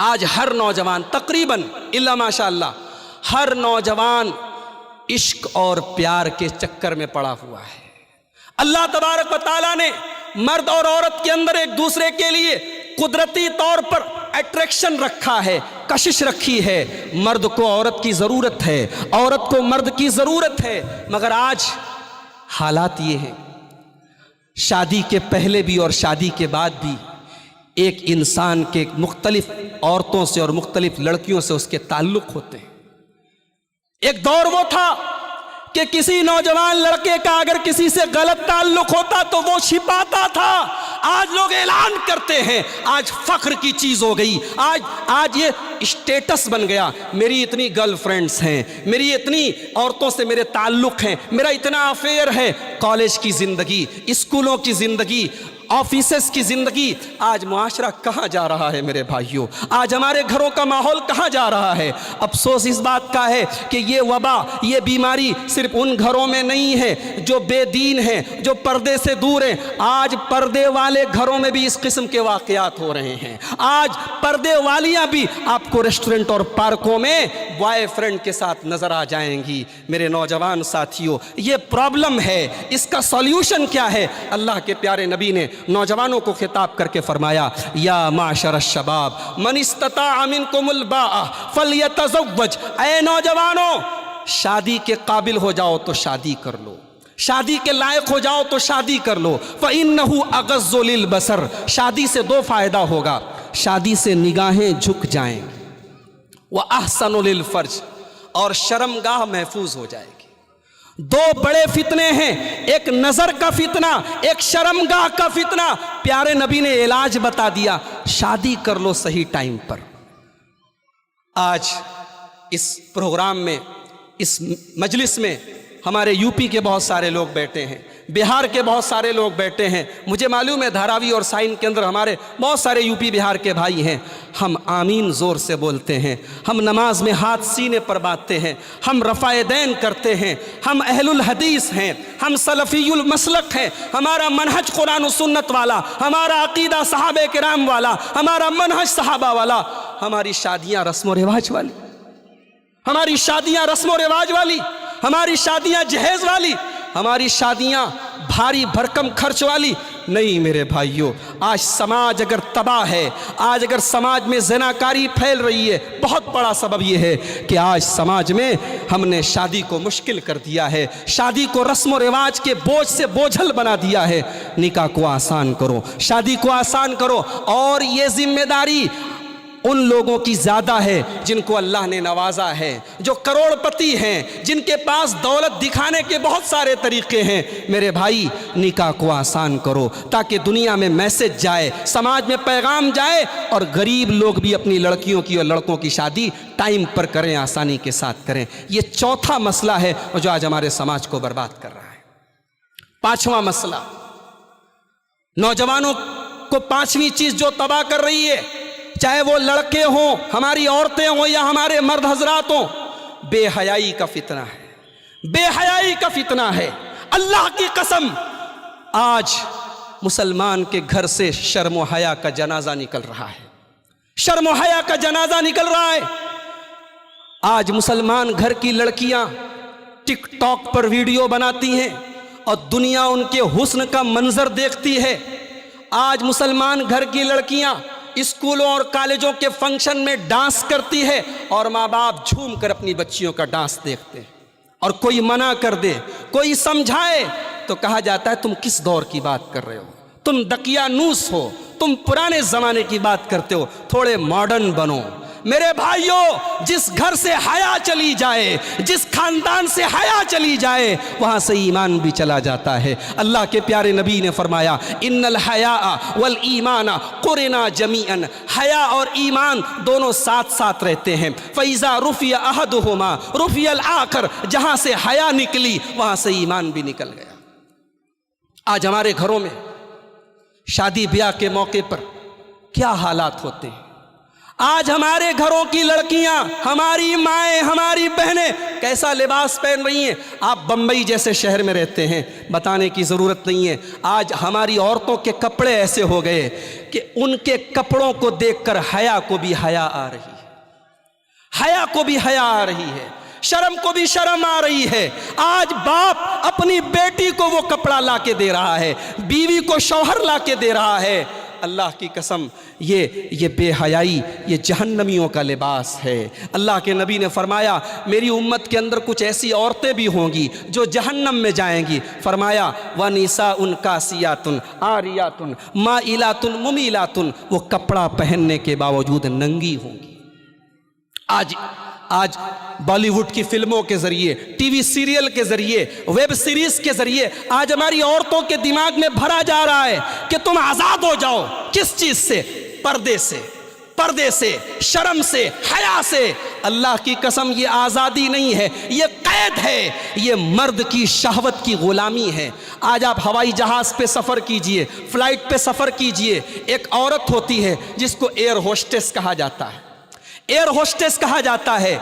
आज हर नौजवान तकरीबन इल्ला माशाअल्लाह हर नौजवान इश्क और प्यार के चक्कर में पड़ा हुआ है। अल्लाह तबारक व तआला ने मर्द और औरत के अंदर एक दूसरे के लिए कुदरती तौर पर अट्रैक्शन रखा है, कशिश रखी है। मर्द को औरत की ज़रूरत है, औरत को मर्द की ज़रूरत है। मगर आज हालात ये हैं, शादी के पहले भी और शादी के बाद भी एक इंसान के मुख्तलिफ औरतों से और मुख्तलिफ लड़कियों से उसके ताल्लुक़ होते हैं। एक दौर वो था कि किसी नौजवान लड़के का अगर किसी से गलत ताल्लुक़ होता तो वो छिपाता था। आज लोग ऐलान करते हैं, आज फख्र की चीज़ हो गई, आज ये स्टेटस बन गया। मेरी इतनी गर्लफ्रेंड्स हैं, मेरी इतनी औरतों से मेरे ताल्लुक़ हैं, मेरा इतना अफेयर है। कॉलेज की ज़िंदगी, स्कूलों की ज़िंदगी, ऑफिसेस की ज़िंदगी, आज मुआशरा कहाँ जा रहा है मेरे भाइयों? आज हमारे घरों का माहौल कहाँ जा रहा है? अफसोस इस बात का है कि ये वबा, ये बीमारी सिर्फ उन घरों में नहीं है जो बेदीन हैं, जो पर्दे से दूर हैं। आज पर्दे वाले घरों में भी इस किस्म के वाक़यात हो रहे हैं। आज पर्दे वालियाँ भी आपको रेस्टोरेंट और पार्कों में बॉयफ्रेंड के साथ नज़र आ जाएंगी। मेरे नौजवान साथियों, ये प्रॉब्लम है, इसका सॉल्यूशन क्या है? अल्लाह के प्यारे नबी ने नौजवानों को खिताब करके फरमाया, या माशर शबाब मन इस्तता मिनकुमुल बाअ फलयतज़व्वज। ऐ नौजवानों, शादी के काबिल हो जाओ तो शादी कर लो, शादी के लायक हो जाओ तो शादी कर लो। फ़इन्नहु अग़ज़्ज़ु लिल बसर। शादी से दो फायदा होगा, शादी से निगाहें झुक जाएंगी, व अहसनु लिल फ़र्ज, और शर्मगाह महफूज हो जाएगी। दो बड़े फितने हैं, एक नजर का फितना, एक शर्मगाह का फितना। प्यारे नबी ने इलाज बता दिया, शादी कर लो सही टाइम पर। आज इस प्रोग्राम में, इस मजलिस में हमारे यूपी के बहुत सारे लोग बैठे हैं, बिहार के बहुत सारे लोग बैठे हैं। मुझे मालूम है धारावी और साइन के अंदर हमारे बहुत सारे यूपी बिहार के भाई हैं। हम आमीन ज़ोर से बोलते हैं, हम नमाज में हाथ सीने पर बांधते हैं, हम रफ़ाए दैन करते हैं, हम अहलुल हदीस हैं, हम सलफ़ीयुल मसलक हैं। हमारा मनहज कुरान और सुन्नत वाला, हमारा अक़ीदा सहाबे किराम वाला, हमारा मनहज सहाबा वाला। हमारी शादियाँ रस्म व रिवाज वाली, हमारी शादियाँ रस्म व रिवाज वाली, हमारी शादियाँ जहेज़ वाली, हमारी शादियाँ भारी भरकम खर्च वाली नहीं। मेरे भाइयों, आज समाज अगर तबाह है, आज अगर समाज में ज़नाकारी फैल रही है, बहुत बड़ा सबब यह है कि आज समाज में हमने शादी को मुश्किल कर दिया है, शादी को रस्म व रिवाज के बोझ से बोझल बना दिया है। निकाह को आसान करो, शादी को आसान करो। और ये जिम्मेदारी उन लोगों की ज़्यादा है जिनको अल्लाह ने नवाजा है, जो करोड़पति हैं, जिनके पास दौलत दिखाने के बहुत सारे तरीक़े हैं। मेरे भाई, निकाह को आसान करो ताकि दुनिया में मैसेज जाए, समाज में पैगाम जाए, और गरीब लोग भी अपनी लड़कियों की और लड़कों की शादी टाइम पर करें, आसानी के साथ करें। ये चौथा मसला है जो आज हमारे समाज को बर्बाद कर रहा है। पाँचवा मसला, नौजवानों को पाँचवीं चीज़ जो तबाह कर रही है, चाहे वो लड़के हों, हमारी औरतें हों या हमारे मर्द हजरात हों, बेहयाई का फितना है, बेहयाई का फितना है। अल्लाह की कसम, आज मुसलमान के घर से शर्म व हया का जनाजा निकल रहा है, शर्म व हया का जनाजा निकल रहा है। आज मुसलमान घर की लड़कियां टिकटॉक पर वीडियो बनाती हैं और दुनिया उनके हुस्न का मंजर देखती है। आज मुसलमान घर की लड़कियां स्कूलों और कॉलेजों के फंक्शन में डांस करती है और माँ बाप झूम कर अपनी बच्चियों का डांस देखते हैं। और कोई मना कर दे, कोई समझाए तो कहा जाता है तुम किस दौर की बात कर रहे हो, तुम दकियानूस हो, तुम पुराने ज़माने की बात करते हो, थोड़े मॉडर्न बनो। मेरे भाइयों, जिस घर से हया चली जाए, जिस खानदान से हया चली जाए, वहाँ से ईमान भी चला जाता है। अल्लाह के प्यारे नबी ने फरमाया, इन्नल हया वल ईमाना कुरना जमीअन। हया और ईमान दोनों साथ साथ रहते हैं। फ़ैज़ा रुफ़िया अहदुहुमा रुफ़ियल आखर। जहाँ से हया निकली वहाँ से ईमान भी निकल गया। आज हमारे घरों में शादी ब्याह के मौके पर क्या हालात होते हैं। आज हमारे घरों की लड़कियां, हमारी माएँ, हमारी बहनें कैसा लिबास पहन रही हैं। आप बम्बई जैसे शहर में रहते हैं, बताने की ज़रूरत नहीं है। आज हमारी औरतों के कपड़े ऐसे हो गए कि उनके कपड़ों को देखकर हया को भी हया आ रही है, हया को भी हया आ रही है, शर्म को भी शर्म आ रही है। आज बाप अपनी बेटी को वो कपड़ा ला के दे रहा है, बीवी को शौहर ला के दे रहा है। अल्लाह की कसम, ये बेहयाई, ये जहन्नमियों का लिबास है। अल्लाह के नबी ने फरमाया, मेरी उम्मत के अंदर कुछ ऐसी औरतें भी होंगी जो जहन्नम में जाएंगी। फरमाया व निसा उन कासियातुन आरियातुन माइलातुन मुमीलातुन, वो कपड़ा पहनने के बावजूद नंगी होंगी। आज बॉलीवुड की फिल्मों के जरिए, टीवी सीरियल के जरिए, वेब सीरीज के जरिए आज हमारी औरतों के दिमाग में भरा जा रहा है कि तुम आजाद हो जाओ। किस चीज से? पर्दे से, शर्म से, हया से। अल्लाह की कसम, ये आज़ादी नहीं है, ये कैद है, ये मर्द की शहवत की गुलामी है। आज आप हवाई जहाज पे सफ़र कीजिए, फ्लाइट पे सफ़र कीजिए, एक औरत होती है जिसको एयर होस्टेस कहा जाता है। एयर होस्टेस कहा जाता है।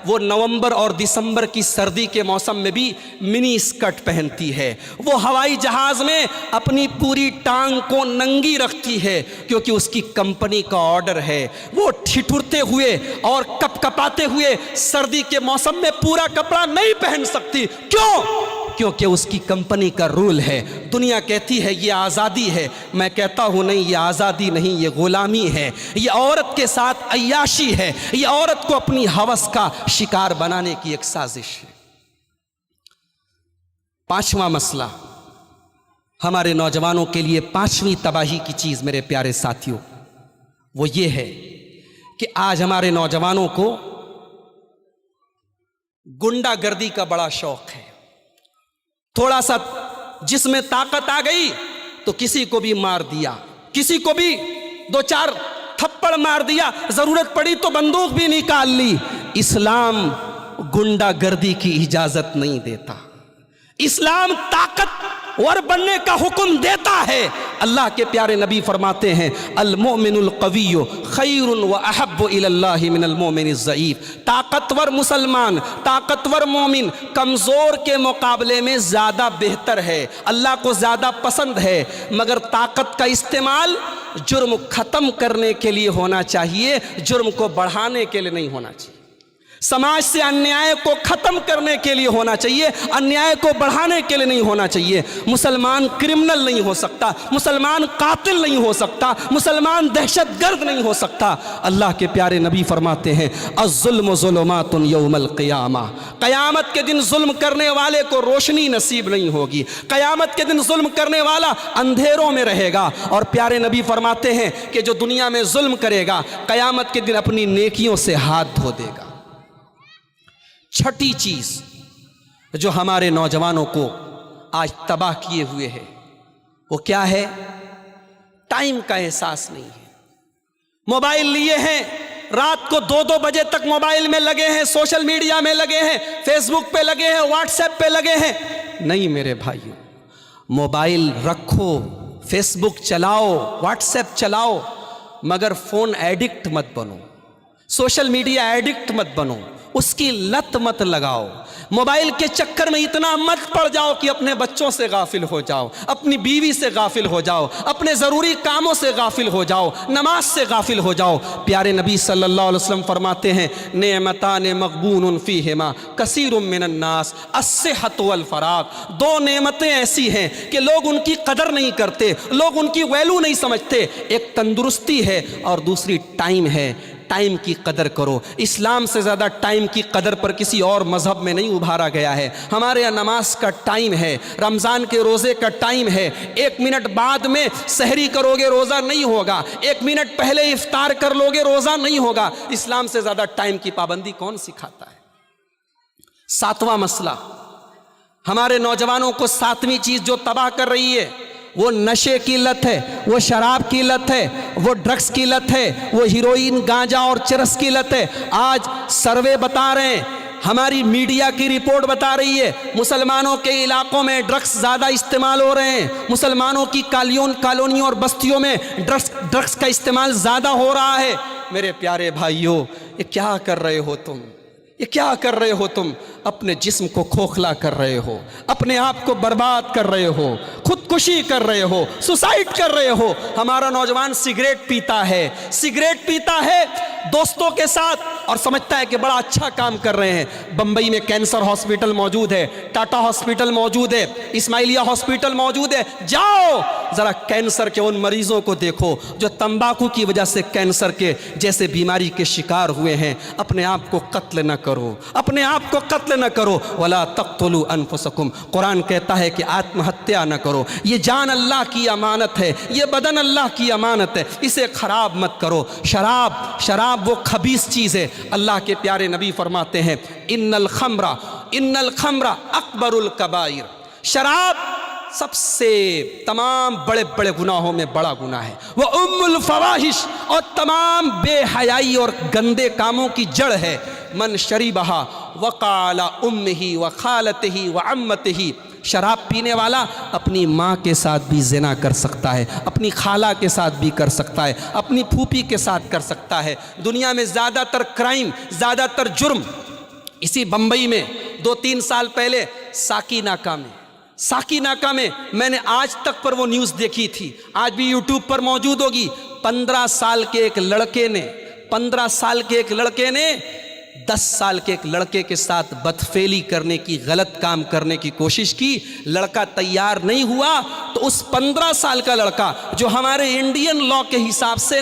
वो नवंबर और दिसंबर की सर्दी के मौसम में भी मिनी स्कर्ट पहनती है। वो हवाई जहाज में अपनी पूरी टांग को नंगी रखती है क्योंकि उसकी कंपनी का ऑर्डर है। वो ठिठुरते हुए और कपकपाते हुए सर्दी के मौसम में पूरा कपड़ा नहीं पहन सकती। क्यों? क्योंकि उसकी कंपनी का रूल है। दुनिया कहती है ये आज़ादी है, मैं कहता हूँ नहीं, ये आज़ादी नहीं, ये गुलामी है। ये औरत के साथ अय्याशी है, ये औरत को अपनी हवस का शिकार बनाने की एक साजिश है। पांचवा मसला हमारे नौजवानों के लिए, पांचवी तबाही की चीज़ मेरे प्यारे साथियों, वो ये है कि आज हमारे नौजवानों को गुंडागर्दी का बड़ा शौक है। थोड़ा सा जिसमें ताकत आ गई तो किसी को भी मार दिया, किसी को भी दो चार थप्पड़ मार दिया, जरूरत पड़ी तो बंदूक भी निकाल ली। इस्लाम गुंडागर्दी की इजाजत नहीं देता। इस्लाम ताकतवर बनने का हुक्म देता है। अल्लाह के प्यारे नबी फरमाते हैं, अल मोमिनुल कविय्यु खैरुन व अहब्बु इलल्लाहि मिनल मोमिनिज़ ज़ईफ़। ताकतवर मुसलमान, ताकतवर मोमिन कमज़ोर के मुकाबले में ज़्यादा बेहतर है, अल्लाह को ज़्यादा पसंद है। मगर ताकत का इस्तेमाल जुर्म ख़त्म करने के लिए होना चाहिए, जुर्म को बढ़ाने के लिए नहीं होना चाहिए। समाज से अन्याय को खत्म करने के लिए होना चाहिए, अन्याय को बढ़ाने के लिए नहीं होना चाहिए। मुसलमान क्रिमिनल नहीं हो सकता, मुसलमान कातिल नहीं हो सकता, मुसलमान दहशतगर्द नहीं हो सकता। अल्लाह के प्यारे नबी फरमाते हैं, अज़्ज़ुल्मु ज़ुलुमातुन यौमल क़ियामा। क़यामत के दिन जुल्म करने वाले को रोशनी नसीब नहीं होगी। क़यामत के दिन जुल्म करने वाला अंधेरों में रहेगा। और प्यारे नबी फरमाते हैं कि जो दुनिया में जुल्म करेगा, क़यामत के दिन अपनी नेकियों से हाथ धो देगा। छठी चीज जो हमारे नौजवानों को आज तबाह किए हुए है, वो क्या है? टाइम का एहसास नहीं है। मोबाइल लिए हैं, रात को 2-2 बजे तक मोबाइल में लगे हैं, सोशल मीडिया में लगे हैं, फेसबुक पे लगे हैं, व्हाट्सएप पे लगे हैं। नहीं मेरे भाइयों, मोबाइल रखो, फेसबुक चलाओ, व्हाट्सएप चलाओ, मगर फोन एडिक्ट मत बनो, सोशल मीडिया एडिक्ट मत बनो, उसकी लत मत लगाओ। मोबाइल के चक्कर में इतना मत पड़ जाओ कि अपने बच्चों से गाफिल हो जाओ, अपनी बीवी से गाफिल हो जाओ, अपने ज़रूरी कामों से गाफिल हो जाओ, नमाज से गाफिल हो जाओ। प्यारे नबी सल्लल्लाहु अलैहि वसल्लम फरमाते हैं, नेमतान मग़बूनुन फ़ीहिमा कसीरुम मिनन नास अस्सिहत वल फ़राग़। 2 नेमतें ऐसी हैं कि लोग उनकी कदर नहीं करते, लोग उनकी वैल्यू नहीं समझते। एक तंदुरुस्ती है और दूसरी टाइम है। टाइम की कदर करो। इस्लाम से ज़्यादा टाइम की कदर पर किसी और मज़हब में नहीं उभारा गया है। हमारे यहाँ नमाज का टाइम है, रमज़ान के रोज़े का टाइम है। 1 मिनट बाद में सहरी करोगे रोज़ा नहीं होगा, 1 मिनट पहले इफ्तार कर लोगे रोज़ा नहीं होगा। इस्लाम से ज़्यादा टाइम की पाबंदी कौन सिखाता है? 7वां मसला, हमारे नौजवानों को 7वीं चीज़ जो तबाह कर रही है, वो नशे की लत है, वो शराब की लत है, वो ड्रग्स की लत है, वो हीरोइन, गांजा और चरस की लत है। आज सर्वे बता रहे हैं, हमारी मीडिया की रिपोर्ट बता रही है, मुसलमानों के इलाकों में ड्रग्स ज़्यादा इस्तेमाल हो रहे हैं। मुसलमानों की कॉलोनियों और बस्तियों में ड्रग्स का इस्तेमाल ज़्यादा हो रहा है। मेरे प्यारे भाइयों, ये क्या कर रहे हो तुम? ये क्या कर रहे हो तुम? अपने जिस्म को खोखला कर रहे हो, अपने आप को बर्बाद कर रहे हो, खुदकुशी कर रहे हो, सुसाइड कर रहे हो। हमारा नौजवान सिगरेट पीता है दोस्तों के साथ और समझता है कि बड़ा अच्छा काम कर रहे हैं। बंबई में कैंसर हॉस्पिटल मौजूद है, टाटा हॉस्पिटल मौजूद है, इस्माइलिया हॉस्पिटल मौजूद है। जाओ जरा कैंसर के उन मरीजों को देखो जो तंबाकू की वजह से कैंसर के जैसे बीमारी के शिकार हुए हैं। अपने आप को कत्ल न करो, अपने आप को कत्ल न करो। वला तक़्तुलू अनफुसकुम, कुरान कहता है कि आत्महत्या न करो। ये जान अल्लाह की अमानत है, ये बदन अल्लाह की अमानत है, इसे खराब मत करो। शराब वो खबीस चीज़ है। अल्लाह के प्यारे नबी फरमाते हैं इन्नल खम्रा अकबरुल कबाइर, शराब सबसे तमाम बड़े बड़े गुनाहों में बड़ा गुनाह है। वह उम्मुल फवाहिश, और तमाम बेहयाई और गंदे कामों की जड़ है। मन शरीबहा वक़ाला उम्मिही व खालतिही व अम्मतिही, शराब पीने वाला अपनी माँ के साथ भी ज़िना कर सकता है, अपनी खाला के साथ भी कर सकता है, अपनी फूफी के साथ कर सकता है। दुनिया में ज़्यादातर क्राइम, ज़्यादातर जुर्म इसी बम्बई में 2-3 साल पहले साकी नाका में मैंने आज तक पर वो न्यूज़ देखी थी, आज भी यूट्यूब पर मौजूद होगी। 15 साल के एक लड़के ने 10 साल के एक लड़के के साथ बदफेली करने की, गलत काम करने की कोशिश की। लड़का तैयार नहीं हुआ तो उस 15 साल का लड़का, जो हमारे इंडियन लॉ के हिसाब से